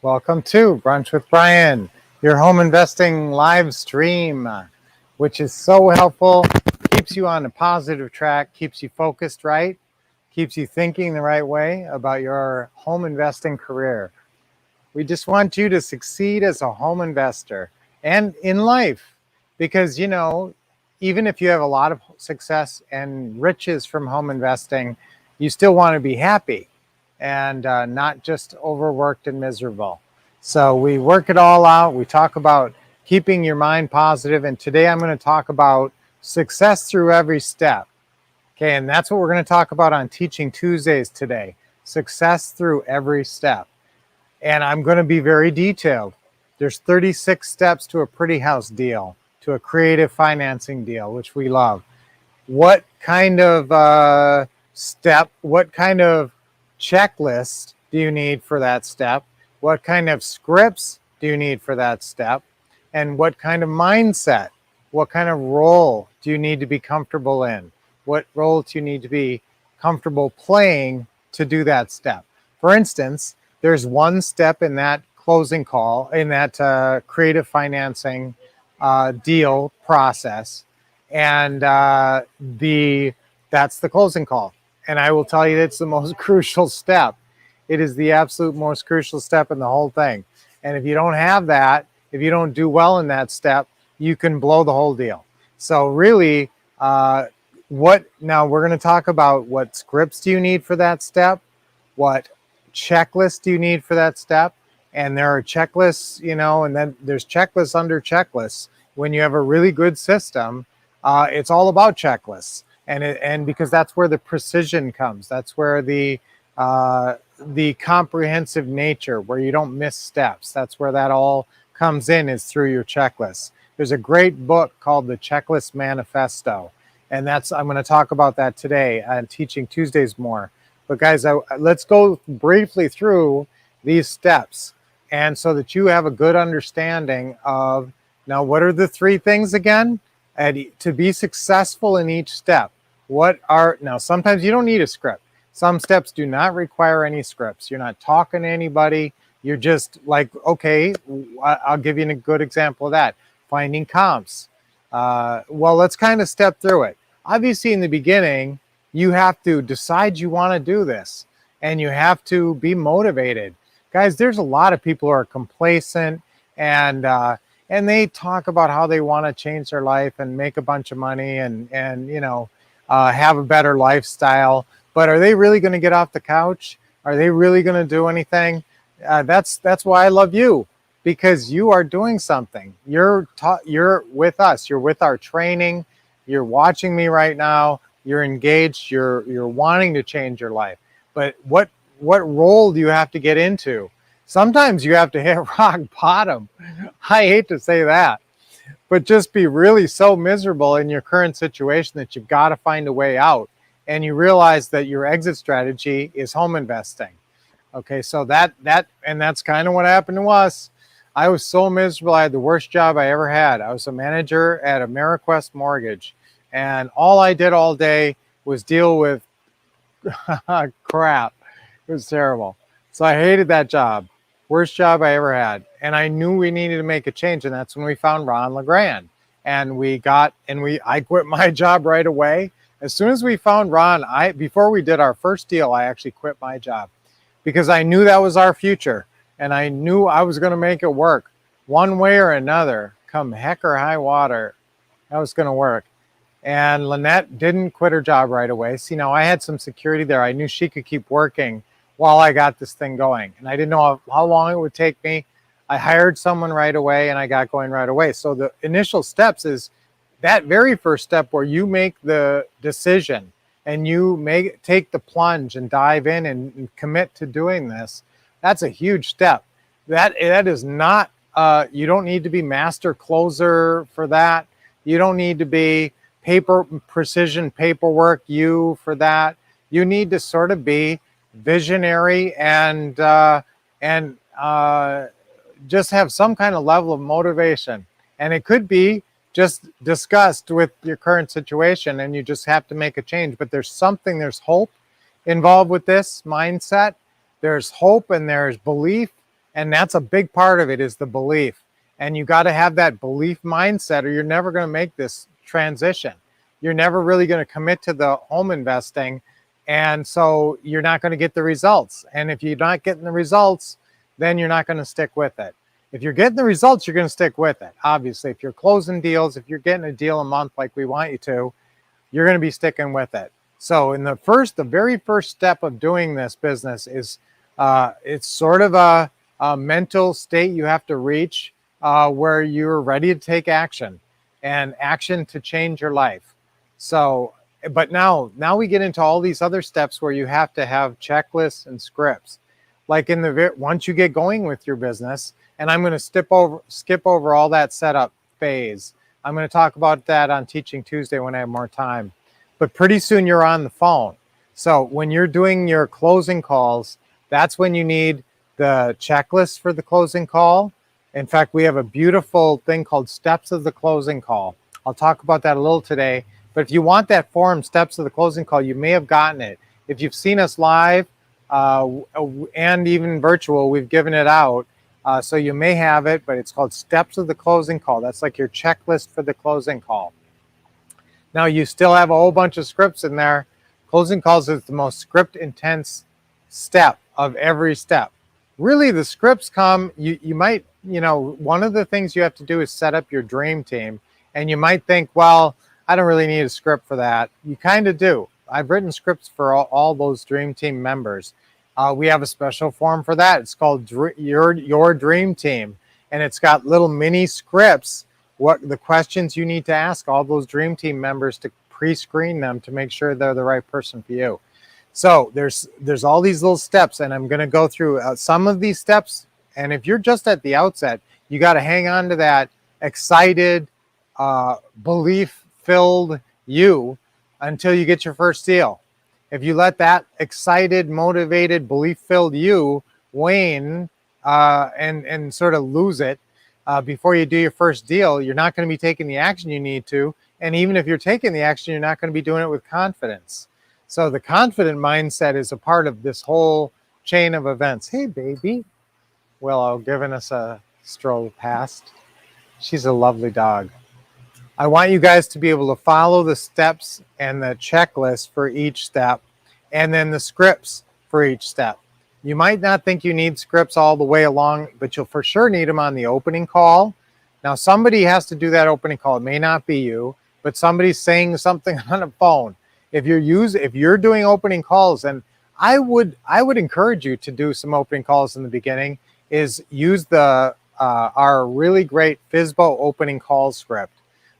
Welcome to Brunch with Brian, your home investing live stream, which is so helpful, keeps you on a positive track, keeps you focused right, keeps you thinking the right way about your home investing career. We just want you to succeed as a home investor and in life because, even if you have a lot of success and riches from home investing, you still want to be happy and not just overworked and miserable. So we work it all out. We talk about keeping your mind positive. And today I'm going to talk about success through every step. Okay, and that's what we're going to talk about on Teaching Tuesdays today. Success through every step. And I'm going to be very detailed. There's 36 steps to a pretty house deal, to a creative financing deal, which we love. What kind of what kind of checklist do you need for that step? What kind of scripts do you need for that step? And what kind of mindset, what kind of role do you need to be comfortable in? What role do you need to be comfortable playing to do that step? For instance, there's one step in that closing call, in that creative financing deal process, and that's the closing call. And I will tell you, it's the most crucial step. It is the absolute most crucial step in the whole thing. And if you don't have that, if you don't do well in that step, you can blow the whole deal. So really, now we're going to talk about what scripts do you need for that step, what checklist do you need for that step, and there are checklists, and then there's checklists under checklists. When you have a really good system, it's all about checklists, and because that's where the precision comes. That's where the comprehensive nature, where you don't miss steps. That's where that all comes in, is through your checklists. There's a great book called The Checklist Manifesto, and I'm going to talk about that today on Teaching Tuesdays more. But guys, let's go briefly through these steps, and so that you have a good understanding of, now, what are the three things again? And to be successful in each step, now sometimes you don't need a script. Some steps do not require any scripts. You're not talking to anybody. You're just like, okay, I'll give you a good example of that. Finding comps. Well, let's kind of step through it. Obviously, in the beginning, you have to decide you want to do this, and you have to be motivated. Guys, there's a lot of people who are complacent, and they talk about how they want to change their life and make a bunch of money and have a better lifestyle. But are they really going to get off the couch? Are they really going to do anything? That's why I love you, because you are doing something. You're with us. You're with our training. You're watching me right now. You're engaged. You're wanting to change your life. But what role do you have to get into? Sometimes you have to hit rock bottom. I hate to say that, but just be really so miserable in your current situation that you've got to find a way out. And you realize that your exit strategy is home investing. Okay, so that's kind of what happened to us. I was so miserable. I had the worst job I ever had. I was a manager at Ameriquest Mortgage, and all I did all day was deal with crap. It was terrible. So I hated that job. Worst job I ever had. And I knew we needed to make a change, and that's when we found Ron LeGrand. And I quit my job right away. As soon as we found Ron, before we did our first deal, I actually quit my job, because I knew that was our future, and I knew I was going to make it work one way or another, come heck or high water. That was going to work. And Lynette didn't quit her job right away. So, I had some security there. I knew she could keep working while I got this thing going, and I didn't know how long it would take me. I hired someone right away, and I got going right away. So the initial steps is that very first step where you make the decision and you take the plunge and dive in and commit to doing this. That's a huge step. That is not, you don't need to be master closer for that. You don't need to be precision paperwork for that. You need to sort of be visionary and just have some kind of level of motivation. And it could be just disgust with your current situation, and you just have to make a change. But there's hope involved with this mindset. There's hope and there's belief And that's a big part of it, is the belief. And you got to have that belief mindset, or you're never going to make this transition. You're never really going to commit to the home investing. And so you're not going to get the results. And if you're not getting the results, then you're not going to stick with it. If you're getting the results, you're going to stick with it. Obviously, if you're closing deals, if you're getting a deal a month like we want you to, you're going to be sticking with it. So in the very first step of doing this business is it's sort of a mental state you have to reach where you're ready to take action, and action to change your life. So, but now we get into all these other steps where you have to have checklists and scripts. Like once you get going with your business, and I'm going to skip over all that setup phase. I'm going to talk about that on Teaching Tuesday when I have more time. But pretty soon you're on the phone. So when you're doing your closing calls, that's when you need the checklist for the closing call. In fact, we have a beautiful thing called Steps of the Closing Call. I'll talk about that a little today. But if you want that form, Steps of the Closing Call, you may have gotten it. If you've seen us live and even virtual, we've given it out. So you may have it, but it's called Steps of the Closing Call. That's like your checklist for the closing call. Now you still have a whole bunch of scripts in there. Closing calls is the most script intense step of every step. Really, the scripts come, you might, one of the things you have to do is set up your dream team. And you might think, well, I don't really need a script for that. You kind of do. I've written scripts for all those dream team members. We have a special form for that. It's called your Dream Team. And it's got little mini scripts, what the questions you need to ask all those dream team members to pre-screen them to make sure they're the right person for you. So there's all these little steps, and I'm going to go through some of these steps. And if you're just at the outset, you got to hang on to that excited, belief-filled you until you get your first deal. If you let that excited, motivated, belief-filled you wane and sort of lose it before you do your first deal, you're not going to be taking the action you need to. And even if you're taking the action, you're not going to be doing it with confidence. So the confident mindset is a part of this whole chain of events. Hey, baby. Willow giving us a stroll past. She's a lovely dog. I want you guys to be able to follow the steps and the checklist for each step, and then the scripts for each step. You might not think you need scripts all the way along, but you'll for sure need them on the opening call. Now, somebody has to do that opening call. It may not be you, but somebody's saying something on a phone. If you're doing opening calls, and I would encourage you to do some opening calls in the beginning, is use our really great FSBO opening call script.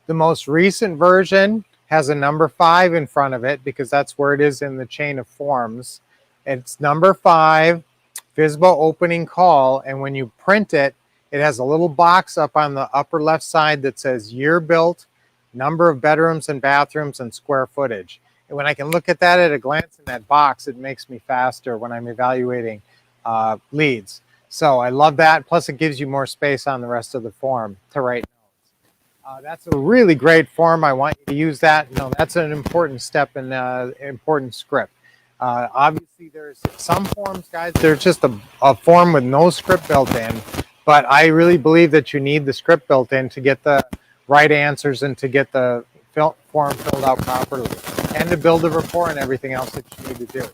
The most recent version has a number 5 in front of it because that's where it is in the chain of forms. It's number 5, FSBO opening call, and when you print it, it has a little box up on the upper left side that says year built, number of bedrooms and bathrooms, and square footage. And when I can look at that at a glance in that box, it makes me faster when I'm evaluating leads. So I love that. Plus, it gives you more space on the rest of the form to write notes. That's a really great form. I want you to use that. That's an important step in important script. Obviously, there's some forms, guys, they're just a form with no script built in. But I really believe that you need the script built in to get the right answers and to get the form filled out properly and to build a rapport and everything else that you need to do.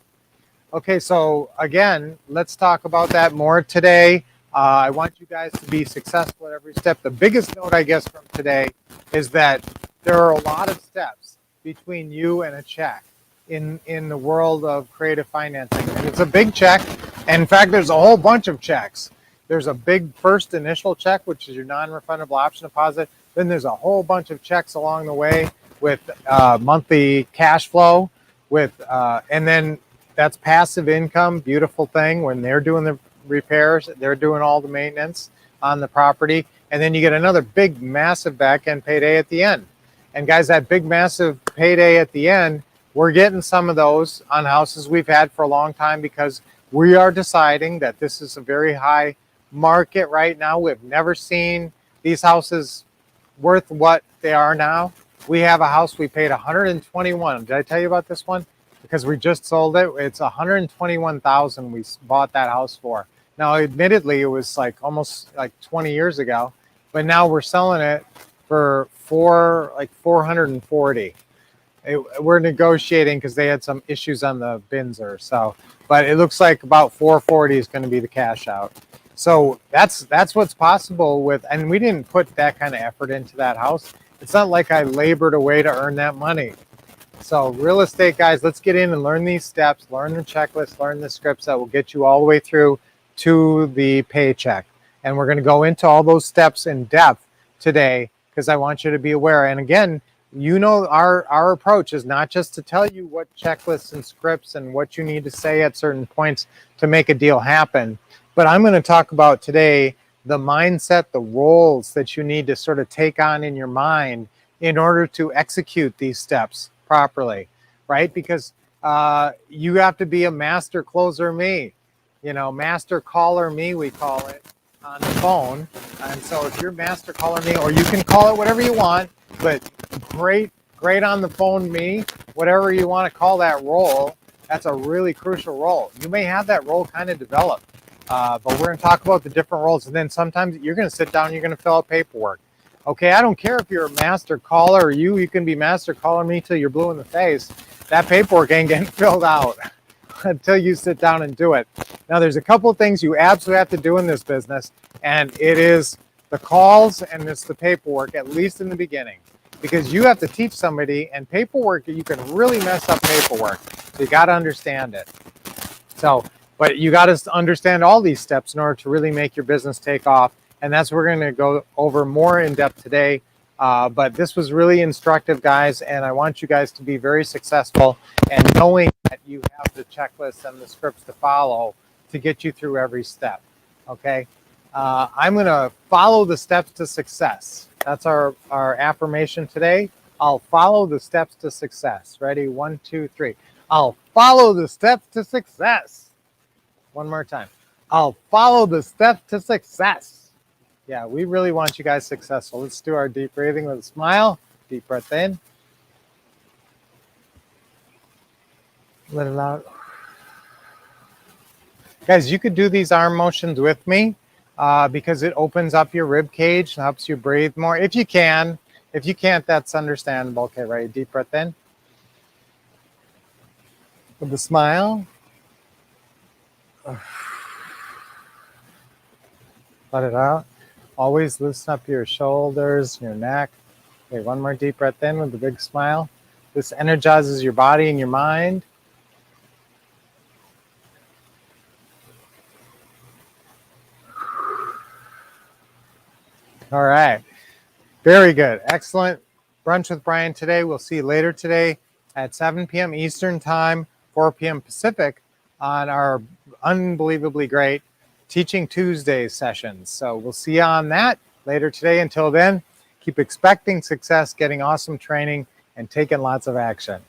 Okay, so again, let's talk about that more today. I want you guys to be successful at every step. The biggest note, I guess, from today is that there are a lot of steps between you and a check in the world of creative financing. And it's a big check. And in fact, there's a whole bunch of checks. There's a big first initial check, which is your non-refundable option deposit. Then there's a whole bunch of checks along the way with monthly cash flow, and then that's passive income, beautiful thing. When they're doing the repairs, they're doing all the maintenance on the property. And then you get another big, massive back-end payday at the end. And guys, that big, massive payday at the end, we're getting some of those on houses we've had for a long time because we are deciding that this is a very high market right now. We've never seen these houses worth what they are now. We have a house we paid $121,000. Did I tell you about this one? Because we just sold it. It's $121,000 we bought that house for. Now, admittedly, it was like almost like 20 years ago, but now we're selling it for 440. We're negotiating because they had some issues on the bins or so, but it looks like about 440 is going to be the cash out. So that's what's possible with, and we didn't put that kind of effort into that house. It's not like I labored away to earn that money. So real estate guys, let's get in and learn these steps, learn the checklist, learn the scripts that will get you all the way through to the paycheck. And we're going to go into all those steps in depth today because I want you to be aware. And again, you know, our approach is not just to tell you what checklists and scripts and what you need to say at certain points to make a deal happen. But I'm going to talk about today the mindset, the roles that you need to sort of take on in your mind in order to execute these steps properly, right? Because you have to be a master closer me, you know, master caller me, we call it on the phone. And so if you're master caller me, or you can call it whatever you want, but great on the phone me, whatever you want to call that role, that's a really crucial role. You may have that role kind of developed, but we're going to talk about the different roles. And then sometimes you're going to sit down, you're going to fill out paperwork. Okay, I don't care if you're a master caller or you can be master caller me till you're blue in the face. That paperwork ain't getting filled out until you sit down and do it. Now, there's a couple of things you absolutely have to do in this business, and it is the calls and it's the paperwork, at least in the beginning, because you have to teach somebody, and paperwork, you can really mess up paperwork. So you got to understand it. So, but you got to understand all these steps in order to really make your business take off. And that's what we're going to go over more in depth today. But this was really instructive, guys, and I want you guys to be very successful and knowing that you have the checklist and the scripts to follow to get you through every step. Okay, I'm going to follow the steps to success. That's our affirmation today. I'll follow the steps to success. Ready? 1, 2, 3. I'll follow the steps to success. One more time. I'll follow the steps to success. Yeah, we really want you guys successful. Let's do our deep breathing with a smile. Deep breath in. Let it out. Guys, you could do these arm motions with me because it opens up your rib cage and helps you breathe more. If you can. If you can't, that's understandable. Okay, right. Deep breath in. With a smile. Let it out. Always loosen up your shoulders, your neck. Okay, one more deep breath in with a big smile. This energizes your body and your mind. All right. Very good. Excellent. Brunch with Brian today. We'll see you later today at 7 p.m. Eastern Time, 4 p.m. Pacific on our unbelievably great Teaching Tuesday sessions. So we'll see you on that later today. Until then, keep expecting success, getting awesome training, and taking lots of action.